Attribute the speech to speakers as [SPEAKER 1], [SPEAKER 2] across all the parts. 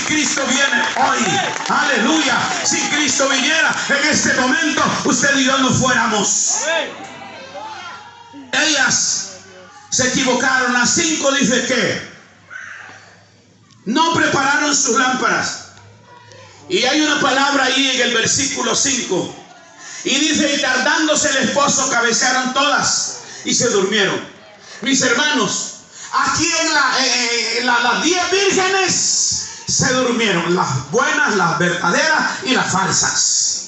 [SPEAKER 1] Cristo viene hoy, aleluya, si Cristo viniera en este momento, usted y yo no fuéramos. Ellas se equivocaron. Las 5 dice que no prepararon sus lámparas. Y hay una palabra ahí en el versículo 5. Y dice, y tardándose el esposo, cabecearon todas y se durmieron. Mis hermanos, aquí en las 10 vírgenes se durmieron. Las buenas, las verdaderas y las falsas.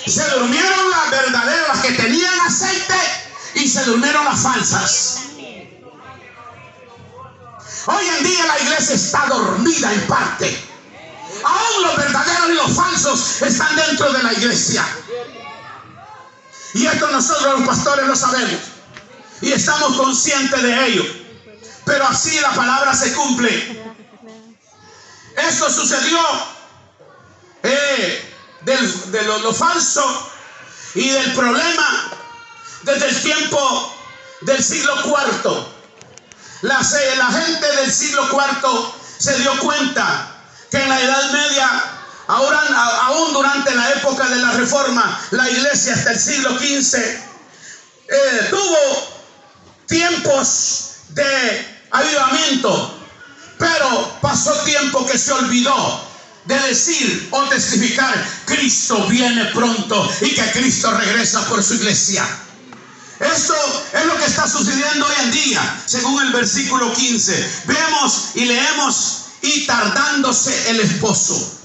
[SPEAKER 1] Se durmieron las verdaderas, las que tenían aceite, y se durmieron las falsas. Hoy en día la iglesia está dormida en parte. Aún los verdaderos y los falsos están dentro de la iglesia. Y esto nosotros los pastores lo sabemos. Y estamos conscientes de ello. Pero así la palabra se cumple. Esto sucedió de lo falso y del problema desde el tiempo del siglo IV. La gente del siglo IV se dio cuenta que en la Edad Media, aún durante la época de la Reforma, la iglesia hasta el siglo XV tuvo tiempos de avivamiento, pero pasó tiempo que se olvidó de decir o testificar: Cristo viene pronto y que Cristo regresa por su iglesia. Esto es lo que está sucediendo hoy en día, según el versículo 15. Vemos y leemos, y tardándose el esposo.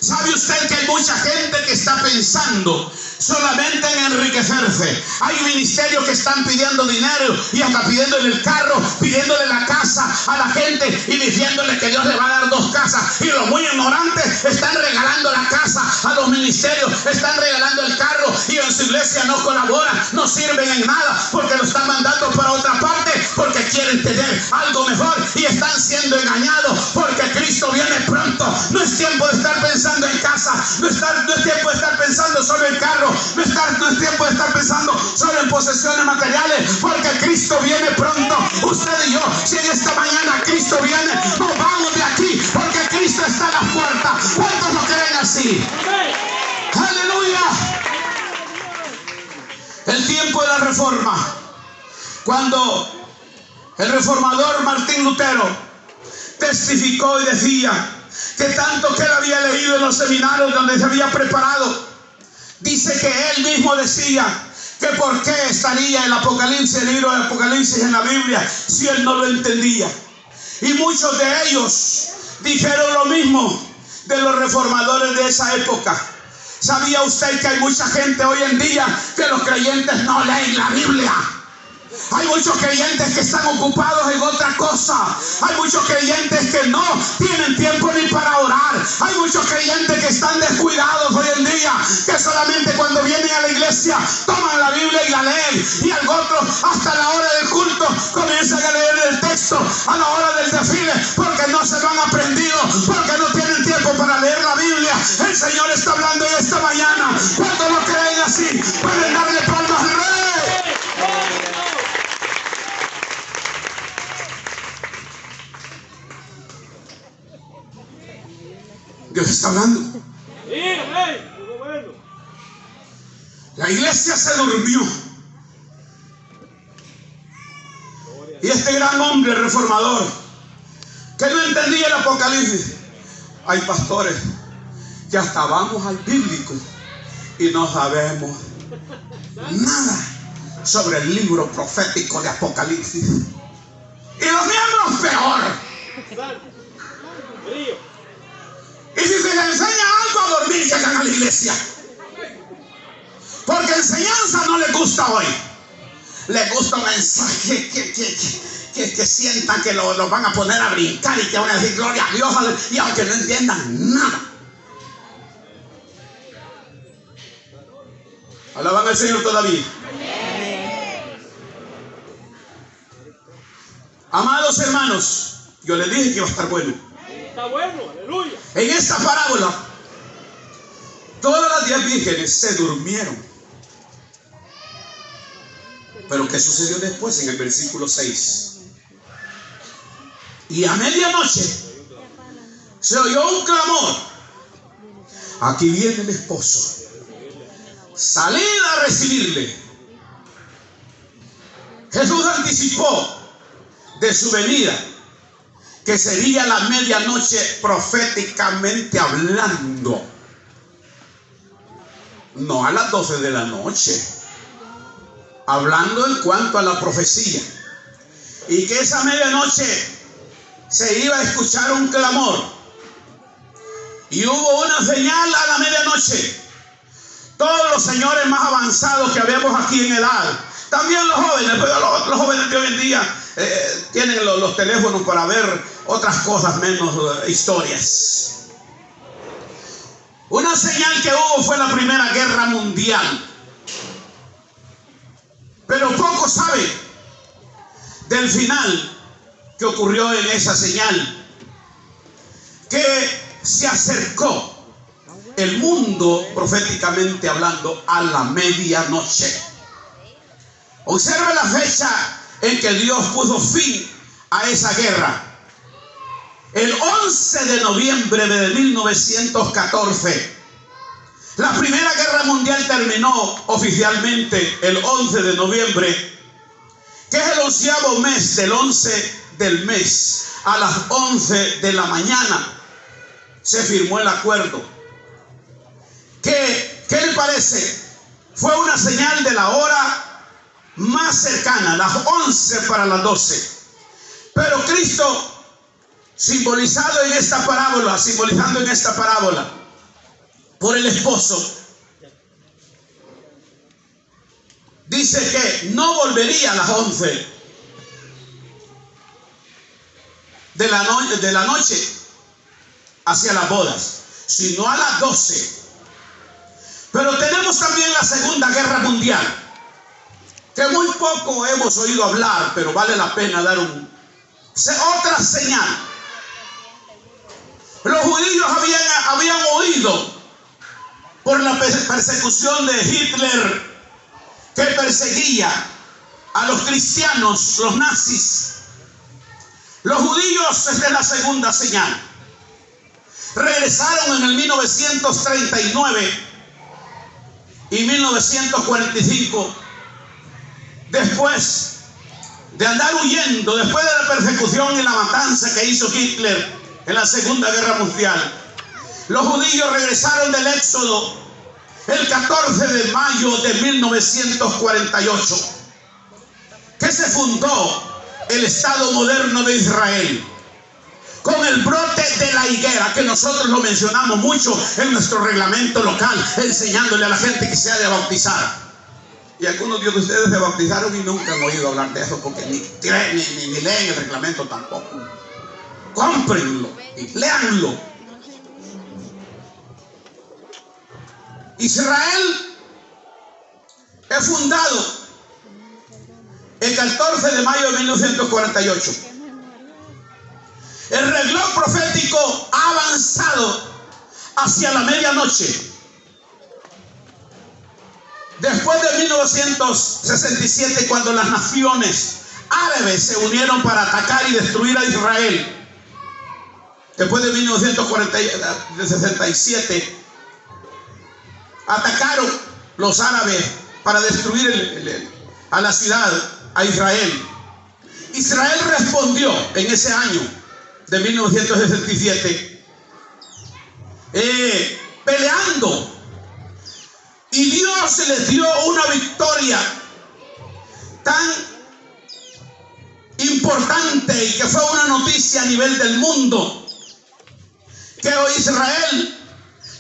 [SPEAKER 1] ¿Sabe usted que hay mucha gente que está pensando solamente en enriquecerse? Hay ministerios que están pidiendo dinero y hasta pidiéndole el carro, pidiéndole la casa a la gente y diciéndole que Dios le va a dar 2 casas. Y los muy ignorantes están regalando la casa a los ministerios, están regalando el carro, y en su iglesia no colaboran, no sirven en nada, porque lo están mandando para otra parte, porque quieren tener algo mejor y están siendo engañados, porque Cristo viene pronto. No es tiempo de estar pensando en casa, no es tiempo de estar pensando solo en carro, no es tiempo de estar pensando solo en posesiones materiales, porque Cristo viene pronto. Usted y yo, si en esta mañana Cristo viene, nos vamos de aquí, porque Cristo está a la puerta. ¿Cuántos lo creen así? ¡Aleluya! El tiempo de la Reforma, cuando el reformador Martín Lutero testificó y decía que tanto que él había leído en los seminarios donde se había preparado, dice que él mismo decía que por qué estaría el Apocalipsis, el libro de Apocalipsis en la Biblia, si él no lo entendía. Y muchos de ellos dijeron lo mismo de los reformadores de esa época. ¿Sabía usted que hay mucha gente hoy en día que los creyentes no leen la Biblia? Hay muchos creyentes que están ocupados en otra cosa. Hay muchos creyentes que no tienen tiempo ni para orar. Hay muchos creyentes que están descuidados hoy en día, que solamente cuando vienen a la iglesia toman la Biblia y la leen, y al otro hasta la hora del culto comienzan a leer el texto, a la hora del desfile, porque no se lo han aprendido, porque no tienen tiempo para leer la Biblia. El Señor está hablando en esta mañana. ¿Cuántos lo creen así? Pueden darle palmas al Rey. Dios está hablando. La iglesia se durmió. Y este gran hombre reformador, que no entendía el Apocalipsis, hay pastores que hasta vamos al bíblico y no sabemos nada sobre el libro profético de Apocalipsis. Y los miembros peor. Y si se les enseña algo a dormir, llegan a la iglesia. Porque enseñanza no les gusta hoy. Les gusta un mensaje que sientan que lo van a poner a brincar y que van a decir gloria a Dios, y aunque no entiendan nada. Alaban al Señor todavía. Amados hermanos, yo les dije que iba a estar bueno.
[SPEAKER 2] Está bueno, aleluya.
[SPEAKER 1] En esta parábola, todas las 10 vírgenes se durmieron. Pero ¿qué sucedió después en el versículo 6? Y a medianoche se oyó un clamor: aquí viene el esposo, salid a recibirle. Jesús anticipó de su venida que sería la medianoche proféticamente hablando, no a las 12 de la noche, hablando en cuanto a la profecía, y que esa medianoche se iba a escuchar un clamor, y hubo una señal a la medianoche. Todos los señores más avanzados que habíamos aquí en edad, también los jóvenes, pero los jóvenes de hoy en día tienen los teléfonos para ver otras cosas menos historias. Una señal que hubo fue la Primera Guerra Mundial. Pero poco sabe del final que ocurrió en esa señal, que se acercó el mundo, proféticamente hablando, a la medianoche. Observe la fecha en que Dios puso fin a esa guerra. El 11 de noviembre de 1914. La Primera Guerra Mundial terminó oficialmente el 11 de noviembre, que es el 11º mes del 11 del mes. A las 11 de la mañana se firmó el acuerdo. ¿Qué le parece? Fue una señal de la hora más cercana, las 11 para las 12. Pero Cristo, simbolizando en esta parábola por el esposo, dice que no volvería a las 11 de la noche hacia las bodas, sino a las 12. Pero tenemos también la Segunda Guerra Mundial, que muy poco hemos oído hablar, pero vale la pena dar otra señal. Los judíos habían oído por la persecución de Hitler, que perseguía a los cristianos, los nazis. Los judíos, es la segunda señal, regresaron en el 1939 y 1945, después de andar huyendo, después de la persecución y la matanza que hizo Hitler en la Segunda Guerra Mundial. Los judíos regresaron del éxodo el 14 de mayo de 1948, que se fundó el Estado moderno de Israel, con el brote de la higuera, que nosotros lo mencionamos mucho en nuestro reglamento local, enseñándole a la gente que se ha de bautizar. Y algunos de ustedes se bautizaron y nunca han oído hablar de eso, porque ni leen el reglamento tampoco. Cómprenlo y léanlo. Israel es fundado el 14 de mayo de 1948. El reloj profético ha avanzado hacia la medianoche. Después de 1967, cuando las naciones árabes se unieron para atacar y destruir a Israel, después de 1967, atacaron los árabes para destruir a la ciudad, a Israel. Israel respondió en ese año de 1967, peleando, y Dios les dio una victoria tan importante y que fue una noticia a nivel del mundo, que hoy Israel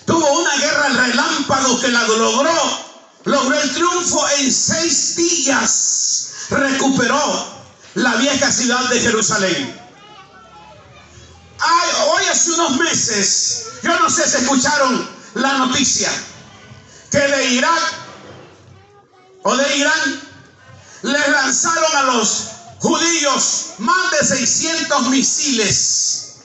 [SPEAKER 1] tuvo una guerra al relámpago que la logró el triunfo en 6 días. Recuperó la vieja ciudad de Jerusalén. Hoy hace unos meses, yo no sé si escucharon la noticia, que de Irak o de Irán le lanzaron a los judíos más de 600 misiles,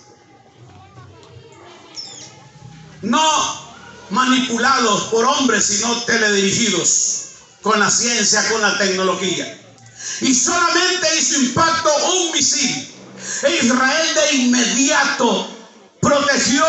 [SPEAKER 1] no manipulados por hombres, sino teledirigidos con la ciencia, con la tecnología. Y solamente hizo impacto un misil. E Israel de inmediato protegió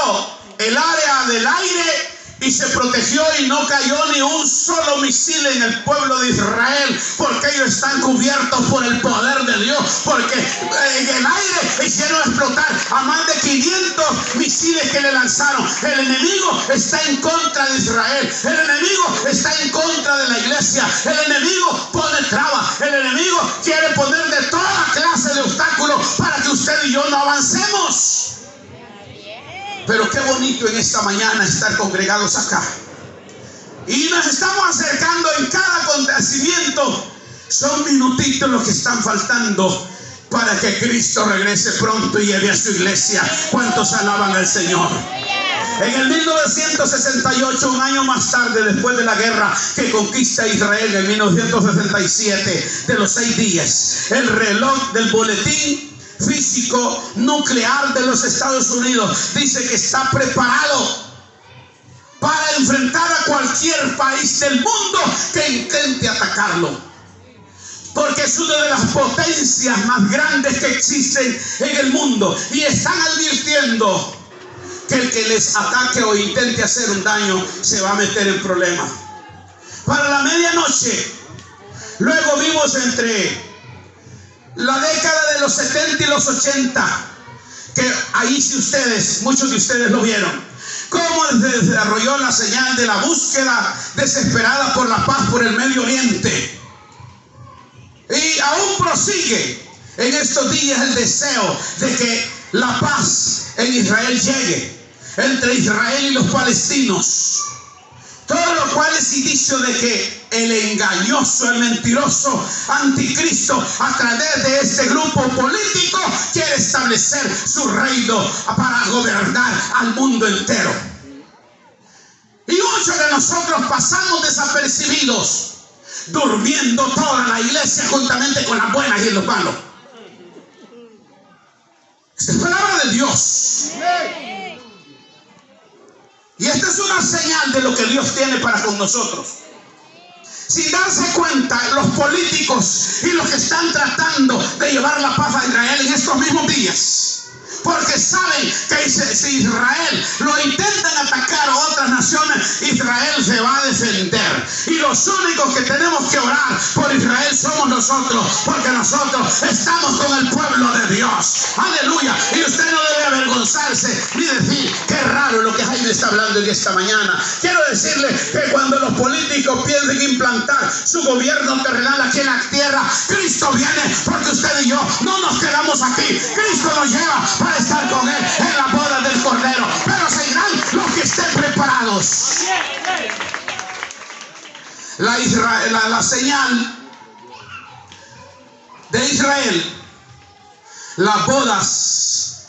[SPEAKER 1] el área del aire y se protegió y no cayó ni un solo misil en el pueblo de Israel, porque ellos están cubiertos por el poder de Dios, porque en el aire hicieron explotar a más de 500 misiles que le lanzaron. El enemigo está en contra de Israel, el enemigo está en contra de la iglesia, el enemigo pone trabas, el enemigo quiere poner de toda clase de obstáculos para que usted y yo no avancemos. Pero qué bonito en esta mañana estar congregados acá. Y nos estamos acercando en cada acontecimiento. Son minutitos los que están faltando para que Cristo regrese pronto y lleve a su iglesia. ¿Cuántos alaban al Señor? En el 1968, un año más tarde, después de la guerra que conquista Israel en 1967, de los 6 días, el reloj del boletín físico nuclear de los Estados Unidos dice que está preparado para enfrentar a cualquier país del mundo que intente atacarlo, porque es una de las potencias más grandes que existen en el mundo, y están advirtiendo que el que les ataque o intente hacer un daño se va a meter en problemas. Para la medianoche, luego vimos entre la década de los 70 y los 80, que ahí sí muchos de ustedes lo vieron, cómo se desarrolló la señal de la búsqueda desesperada por la paz por el Medio Oriente. Y aún prosigue en estos días el deseo de que la paz en Israel llegue, entre Israel y los palestinos. Todo lo cual es indicio de que el engañoso, el mentiroso anticristo, a través de este grupo político, quiere establecer su reino para gobernar al mundo entero. Y muchos de nosotros pasamos desapercibidos, durmiendo toda la iglesia juntamente con las buenas y los malos. Esta es palabra de Dios. Y esta es una señal de lo que Dios tiene para con nosotros. Sin darse cuenta, los políticos y los que están tratando de llevar la paz a Israel en estos mismos días, porque saben que si Israel lo intentan atacar a otras naciones, Israel se va a defender. Y los únicos que tenemos que orar por Israel somos nosotros, porque nosotros estamos con el pueblo de Dios. Aleluya. Y usted no debe avergonzarse ni decir qué raro lo que Jaime está hablando en esta mañana. Quiero decirle que cuando los políticos piensen implantar su gobierno terrenal aquí en la tierra, Cristo viene, porque usted y yo no nos quedamos aquí. Cristo nos lleva para estar con Él en la boda del Cordero. Pero se irán los que estén preparados. La señal de Israel, las bodas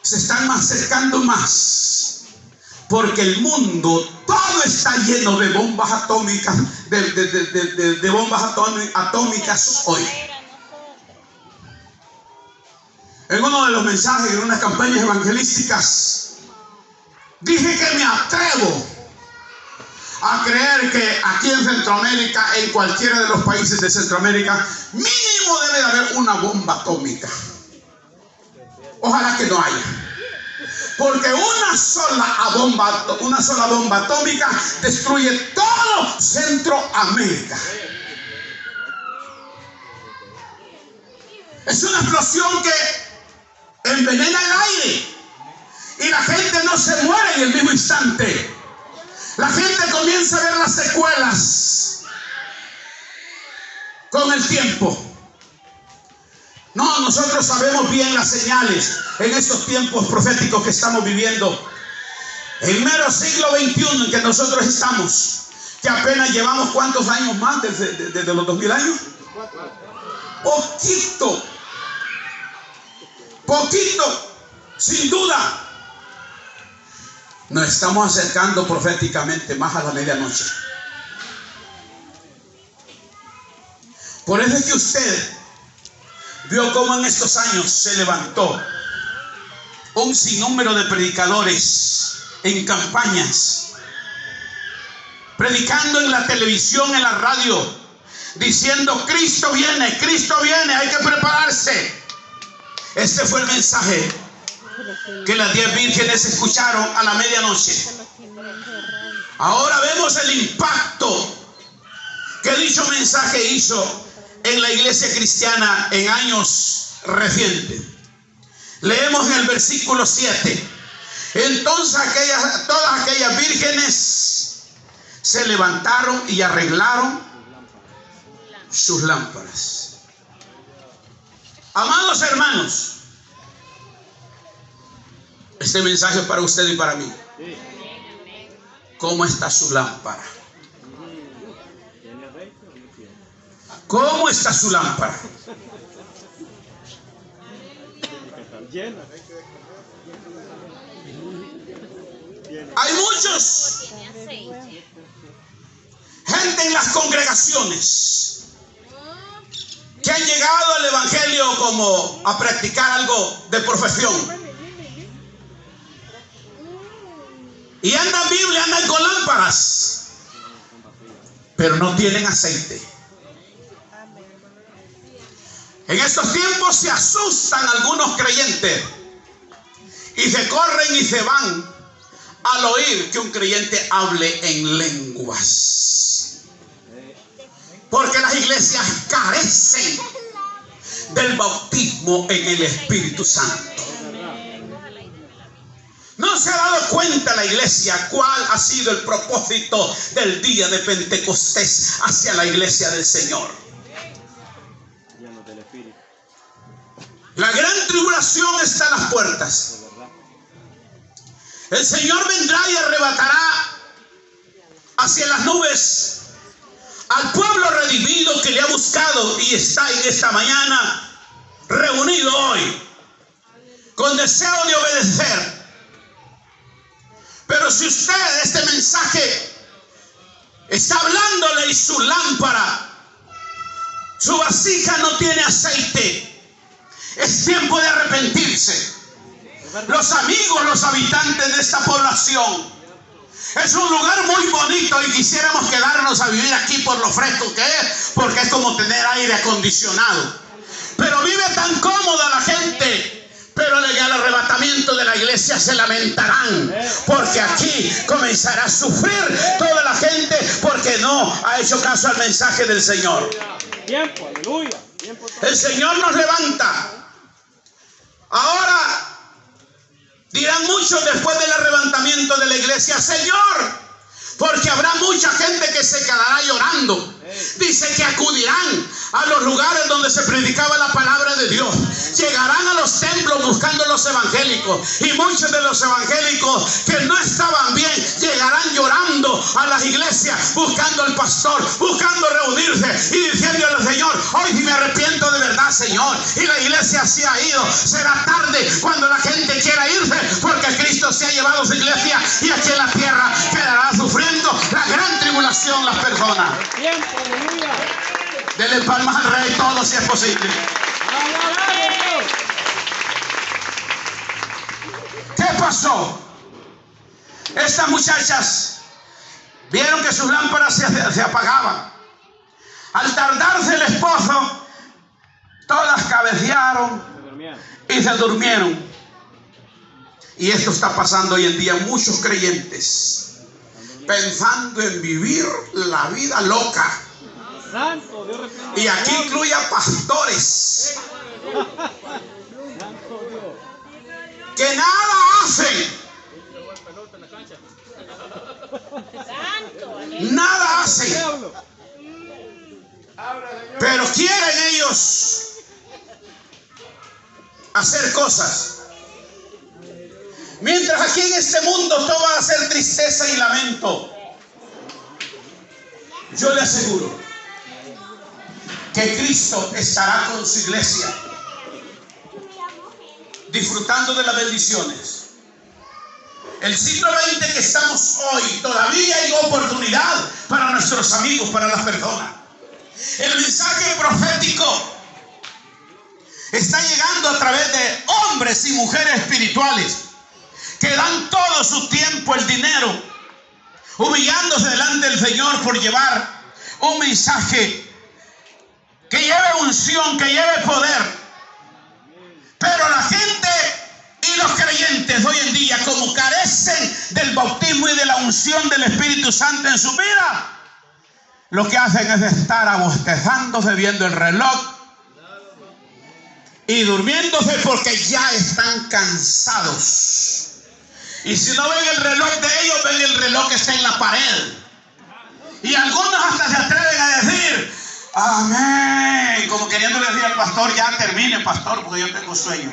[SPEAKER 1] se están acercando más, porque el mundo todo está lleno de bombas atómicas, de bombas atómicas hoy. En uno de los mensajes de unas campañas evangelísticas, dije que me atrevo a creer que aquí en Centroamérica, en cualquiera de los países de Centroamérica, mínimo debe de haber una bomba atómica. Ojalá que no haya, porque una sola bomba atómica destruye todo Centroamérica. Es una explosión que envenena el aire y la gente no se muere en el mismo instante. La gente comienza a ver las secuelas con el tiempo. No, nosotros sabemos bien las señales en estos tiempos proféticos que estamos viviendo, en mero siglo XXI en que nosotros estamos, que apenas llevamos ¿cuántos años más desde los 2000 años? Poquito, sin duda. Nos estamos acercando proféticamente más a la medianoche. Por eso es que usted vio cómo en estos años se levantó un sinnúmero de predicadores en campañas, predicando en la televisión, en la radio, diciendo: Cristo viene, hay que prepararse. Este fue el mensaje que las 10 vírgenes escucharon a la medianoche. Ahora vemos el impacto que dicho mensaje hizo en la iglesia cristiana en años recientes. Leemos en el versículo 7. Entonces todas aquellas vírgenes se levantaron y arreglaron sus lámparas. Amados hermanos, este mensaje es para usted y para mí. ¿Cómo está su lámpara? ¿Cómo está su lámpara? Hay muchos gente en las congregaciones que han llegado al evangelio como a practicar algo de profesión. Y andan Biblia, andan con lámparas, pero no tienen aceite. En estos tiempos se asustan algunos creyentes y se corren y se van al oír que un creyente hable en lenguas, porque las iglesias carecen del bautismo en el Espíritu Santo. No se ha dado cuenta la iglesia cuál ha sido el propósito del día de Pentecostés hacia la iglesia del Señor. La gran tribulación está a las puertas. El Señor vendrá y arrebatará hacia las nubes al pueblo redimido que le ha buscado y está en esta mañana reunido hoy con deseo de obedecer. Pero si usted este mensaje está hablándole y su lámpara, su vasija no tiene aceite, es tiempo de arrepentirse. Los amigos, los habitantes de esta población, es un lugar muy bonito y quisiéramos quedarnos a vivir aquí por lo fresco que es, porque es como tener aire acondicionado. Pero vive tan cómoda la gente. Pero al arrebatamiento de la iglesia se lamentarán, porque aquí comenzará a sufrir toda la gente porque no ha hecho caso al mensaje del Señor.
[SPEAKER 2] Tiempo, aleluya.
[SPEAKER 1] El Señor nos levanta. Ahora dirán muchos después del arrebatamiento de la iglesia: Señor, porque habrá mucha gente que se quedará llorando. Dice que acudirán a los lugares donde se predicaba la palabra de Dios. Llegarán a los templos buscando los evangélicos. Y muchos de los evangélicos que no estaban bien llegarán llorando a las iglesias, buscando al pastor, buscando reunirse y diciéndole al Señor: hoy sí me arrepiento de verdad, Señor. Y la iglesia se ha ido. Será tarde cuando la gente quiera irse, porque Cristo se ha llevado su iglesia y aquí en la tierra quedará sufriendo la gran tribulación las personas. Dele palmas al Rey todo si es posible. ¿Qué pasó? Estas muchachas vieron que sus lámparas se apagaban. Al tardarse el esposo, todas cabecearon y se durmieron. Y esto está pasando hoy en día. Muchos creyentes pensando en vivir la vida loca. Y aquí incluye a pastores que nada hacen. Nada hacen. Pero quieren ellos hacer cosas. Mientras aquí en este mundo todo va a ser tristeza y lamento, yo le aseguro que Cristo estará con su iglesia, disfrutando de las bendiciones. El siglo XX que estamos hoy, todavía hay oportunidad para nuestros amigos, para las personas. El mensaje profético está llegando a través de hombres y mujeres espirituales que dan todo su tiempo, el dinero, humillándose delante del Señor por llevar un mensaje que lleve unción, que lleve poder. Pero creyentes hoy en día, como carecen del bautismo y de la unción del Espíritu Santo en su vida, lo que hacen es estar abostezándose, viendo el reloj y durmiéndose porque ya están cansados. Y si no ven el reloj de ellos, ven el reloj que está en la pared. Y algunos hasta se atreven a decir amén, como queriéndole decir al pastor: ya termine, pastor, porque yo tengo sueño.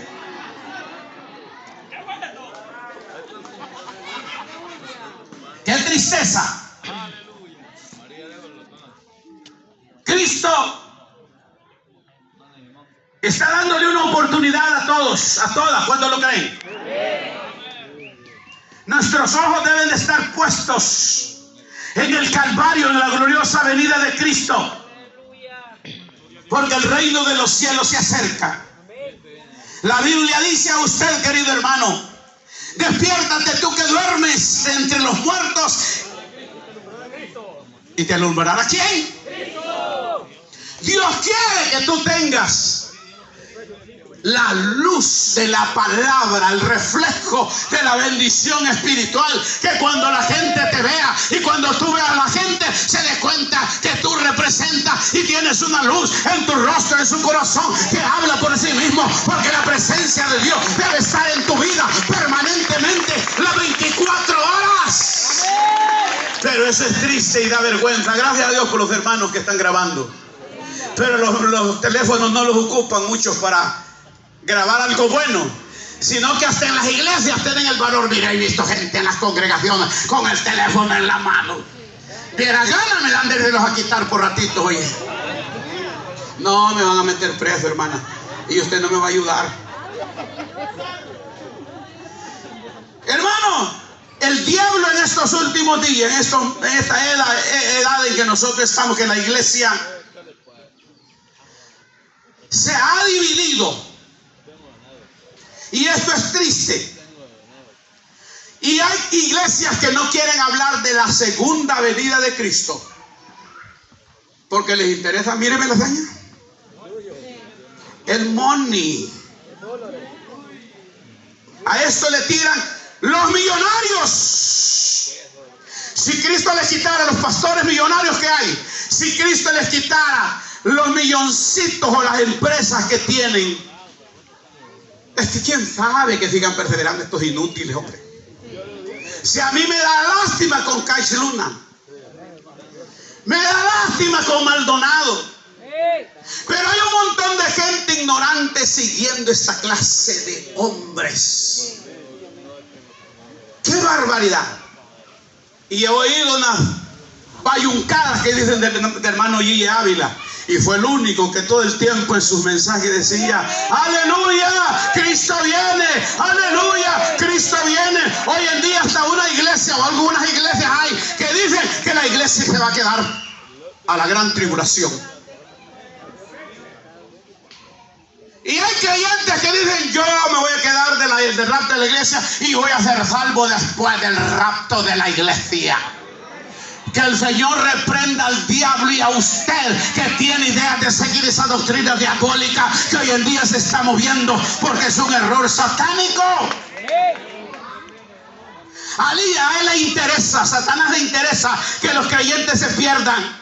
[SPEAKER 1] ¡Qué tristeza! Cristo está dándole una oportunidad a todos, a todas. ¿Cuándo lo creen? Nuestros ojos deben de estar puestos en el Calvario, en la gloriosa venida de Cristo, porque el reino de los cielos se acerca. La Biblia dice a usted, querido hermano: despiértate tú que duermes de entre los muertos, y te alumbrará ¿quién? Dios quiere que tú tengas la luz de la palabra, el reflejo de la bendición espiritual, que cuando la gente te vea y cuando tú veas a la gente, se dé cuenta que tú representas y tienes una luz en tu rostro, en su corazón, que habla por sí mismo, porque la presencia de Dios debe estar en tu vida permanentemente, las 24 horas. Pero eso es triste y da vergüenza. Gracias a Dios por los hermanos que están grabando, pero los teléfonos no los ocupan muchos para grabar algo bueno, sino que hasta en las iglesias tienen el valor. Mira, he visto gente en las congregaciones con el teléfono en la mano. Viera gana me dan de irlos a quitar por ratitos. Oye, no, me van a meter preso, hermana, y usted no me va a ayudar. Hermano, el diablo en estos últimos días, en esta edad en que nosotros estamos, que la iglesia se ha dividido. Y esto es triste. Y hay iglesias que no quieren hablar de la segunda venida de Cristo, porque les interesa, míreme la seña, el money. A esto le tiran los millonarios. Si Cristo les quitara los pastores millonarios que hay, si Cristo les quitara los milloncitos o las empresas que tienen, es que quién sabe que sigan perseverando estos inútiles, hombre. Si a mí me da lástima con Cash Luna, me da lástima con Maldonado, pero hay un montón de gente ignorante siguiendo esta clase de hombres. ¡Qué barbaridad! Y he oído unas bayuncadas que dicen del hermano Gille Ávila, y fue el único que todo el tiempo en sus mensajes decía: aleluya, Cristo viene, aleluya, Cristo viene. Hoy en día hasta una iglesia o algunas iglesias hay que dicen que la iglesia se va a quedar a la gran tribulación. Y hay creyentes que dicen: yo me voy a quedar del rapto de la iglesia y voy a ser salvo después del rapto de la iglesia. Que el Señor reprenda al diablo y a usted que tiene ideas de seguir esa doctrina diabólica que hoy en día se está moviendo, porque es un error satánico. A él le interesa, a Satanás le interesa que los creyentes se pierdan.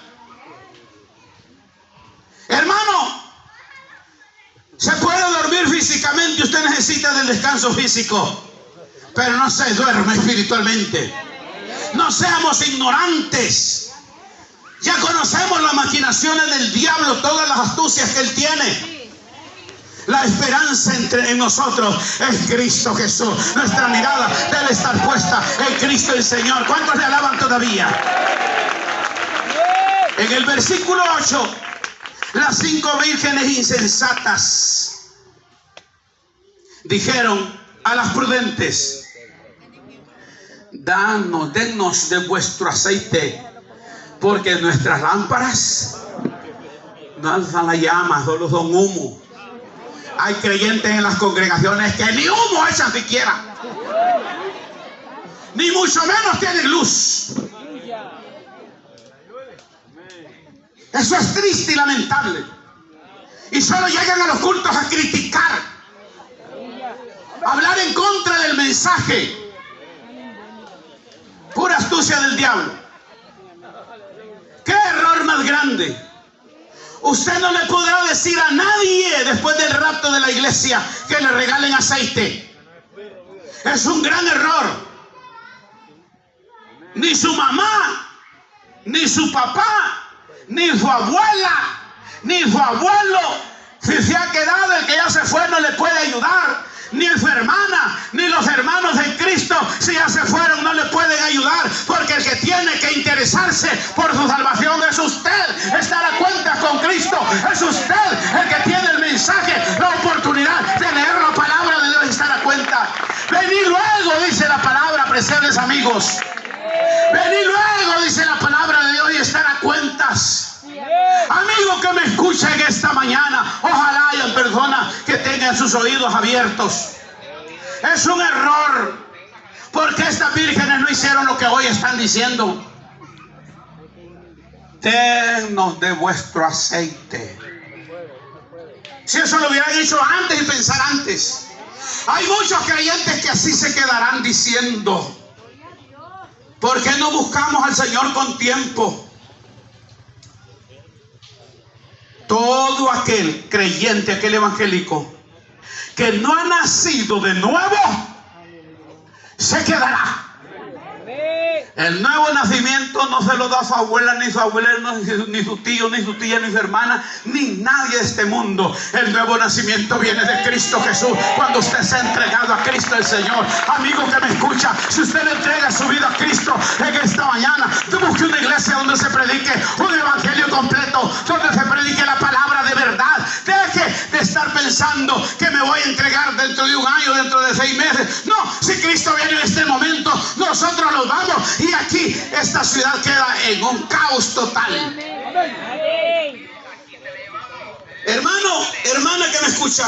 [SPEAKER 1] Hermano, se puede dormir físicamente, usted necesita del descanso físico, pero no se duerme espiritualmente. No seamos ignorantes. Ya conocemos las maquinaciones del diablo, todas las astucias que él tiene. La esperanza en nosotros es Cristo Jesús. Nuestra mirada debe estar puesta en Cristo el Señor. ¿Cuántos le alaban todavía? En el versículo 8, las 5 vírgenes insensatas dijeron a las prudentes: dennos de vuestro aceite, porque nuestras lámparas no alzan la llama, solo son humo. Hay creyentes en las congregaciones que ni humo echan siquiera, ni mucho menos tienen luz. Eso es triste y lamentable. Y solo llegan a los cultos a criticar. Hablar en contra del mensaje. Pura astucia del diablo. ¿Qué error más grande? Usted no le podrá decir a nadie después del rapto de la iglesia que le regalen aceite. Es un gran error. Ni su mamá, ni su papá, ni su abuela, ni su abuelo, si se ha quedado, el que ya se fue no le puede ayudar. Ni su hermana, ni los hermanos de Cristo, si ya se fueron, no le pueden ayudar, porque el que tiene que interesarse por su salvación es usted. Estar a cuenta con Cristo es usted, el que tiene el mensaje, la oportunidad de leer la palabra de Dios y estar a cuenta. Venid luego, dice la palabra, apreciables amigos. Venid luego, dice la palabra de Dios, y estar a cuentas. Amigo que me escucha en esta mañana, ojalá haya personas que tengan sus oídos abiertos. Es un error, porque estas vírgenes no hicieron lo que hoy están diciendo. Dennos de vuestro aceite. Si eso lo hubieran hecho antes y pensar antes. Hay muchos creyentes que así se quedarán diciendo: ¿por qué no buscamos al Señor con tiempo? Todo aquel creyente, aquel evangélico que no ha nacido de nuevo, se quedará. El nuevo nacimiento no se lo da su abuela, ni su abuelo, ni su tío, ni su tía, ni su hermana, ni nadie de este mundo. El nuevo nacimiento viene de Cristo Jesús, cuando usted se ha entregado a Cristo el Señor. Amigo que me escucha, si usted le entrega su vida a Cristo en esta mañana, busque una iglesia donde se predique un evangelio completo, donde se predique la palabra de verdad. Deje de estar pensando que me voy a entregar dentro de un año, dentro de 6 meses. No, si Cristo viene en este momento, nosotros nos vamos. Y aquí esta ciudad queda en un caos total. Hermano, hermana que me escucha,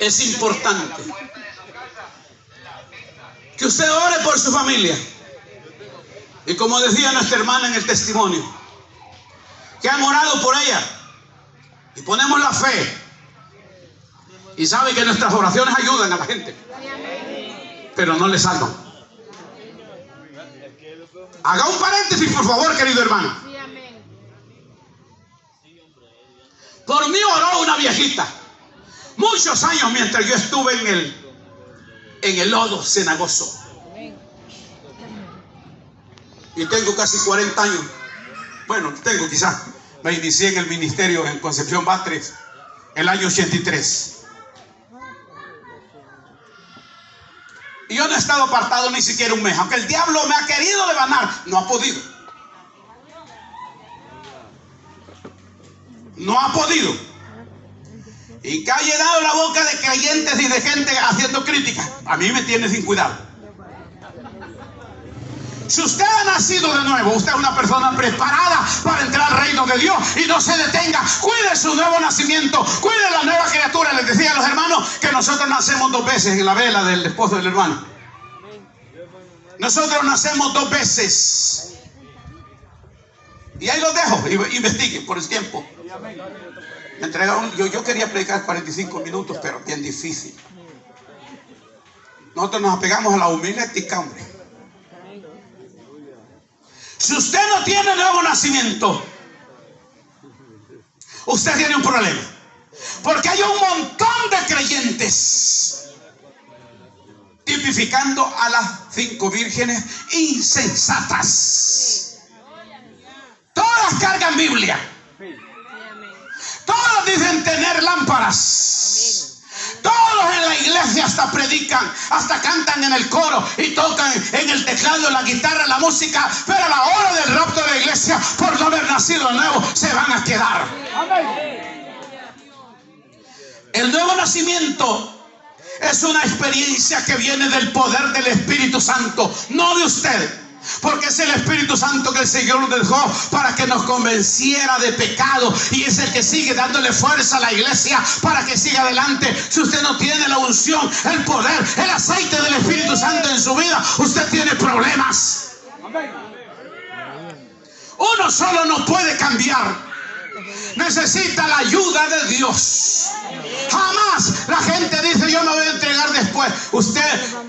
[SPEAKER 1] es importante que usted ore por su familia. Y como decía nuestra hermana en el testimonio, que han orado por ella. Y ponemos la fe. Y sabe que nuestras oraciones ayudan a la gente, pero no le salvan. Haga un paréntesis, por favor, querido hermano. Por mí oró una viejita muchos años mientras yo estuve en el lodo cenagoso. Y tengo casi 40 años. Bueno, tengo quizás. Me inicié en el ministerio en Concepción Batres el año 83. Y yo no he estado apartado ni siquiera un mes. Aunque el diablo me ha querido devanar, no ha podido. No ha podido. Y que ha llenado la boca de creyentes y de gente haciendo críticas. A mí me tiene sin cuidado. Si usted ha nacido de nuevo, usted es una persona preparada para entrar al reino de Dios, y no se detenga. Cuide su nuevo nacimiento, cuide la nueva criatura. Les decía a los hermanos que nosotros nacemos 2 veces en la vela del esposo del hermano. Nosotros nacemos 2 veces. Y ahí los dejo, investiguen por el tiempo. Me entregaron, yo quería predicar 45 minutos, pero bien difícil. Nosotros nos apegamos a la homilética, hombre. Si usted no tiene nuevo nacimiento, usted tiene un problema. Porque hay un montón de creyentes tipificando a las 5 vírgenes insensatas. Todas cargan Biblia. Todos dicen tener lámparas. Todos en la iglesia hasta predican, hasta cantan en el coro y tocan en el teclado, la guitarra, la música, pero a la hora del rapto de la iglesia, por no haber nacido de nuevo, se van a quedar. El nuevo nacimiento es una experiencia que viene del poder del Espíritu Santo, no de usted. Porque es el Espíritu Santo que el Señor nos dejó para que nos convenciera de pecado, y es el que sigue dándole fuerza a la iglesia para que siga adelante. Si usted no tiene la unción, el poder, el aceite del Espíritu Santo en su vida, usted tiene problemas. Uno solo no puede cambiar. Necesita la ayuda de Dios. Jamás la gente dice: yo me voy usted,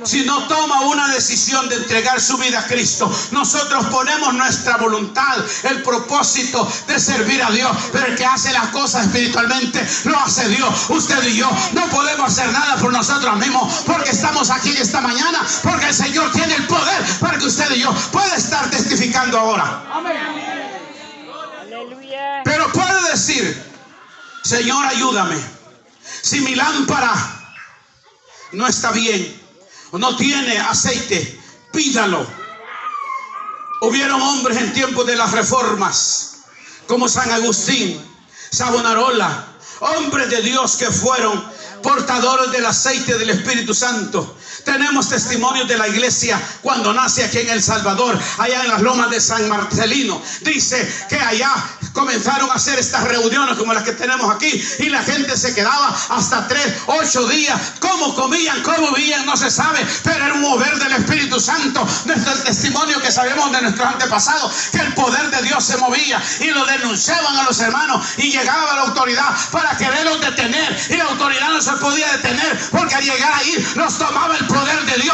[SPEAKER 1] si no toma una decisión de entregar su vida a Cristo, nosotros ponemos nuestra voluntad, el propósito de servir a Dios, pero el que hace las cosas espiritualmente lo hace Dios. Usted y yo no podemos hacer nada por nosotros mismos, porque estamos aquí esta mañana, porque el Señor tiene el poder para que usted y yo pueda estar testificando ahora. Pero puede decir: Señor, ayúdame. Si mi lámpara no está bien o no tiene aceite, pídalo. Hubieron hombres en tiempos de las reformas como San Agustín, Savonarola, hombres de Dios que fueron portadores del aceite del Espíritu Santo. Tenemos testimonios de la iglesia cuando nace aquí en El Salvador, allá en las lomas de San Marcelino. Dice que allá comenzaron a hacer estas reuniones como las que tenemos aquí, y la gente se quedaba hasta 3, 8 días. Cómo comían, cómo vivían, no se sabe, pero era un mover del Espíritu Santo. Nuestro testimonio que sabemos de nuestros antepasados, que el poder de Dios se movía, y lo denunciaban a los hermanos, y llegaba la autoridad para quererlos detener, y la autoridad no se podía detener, porque al llegar ahí los tomaba el poder de Dios.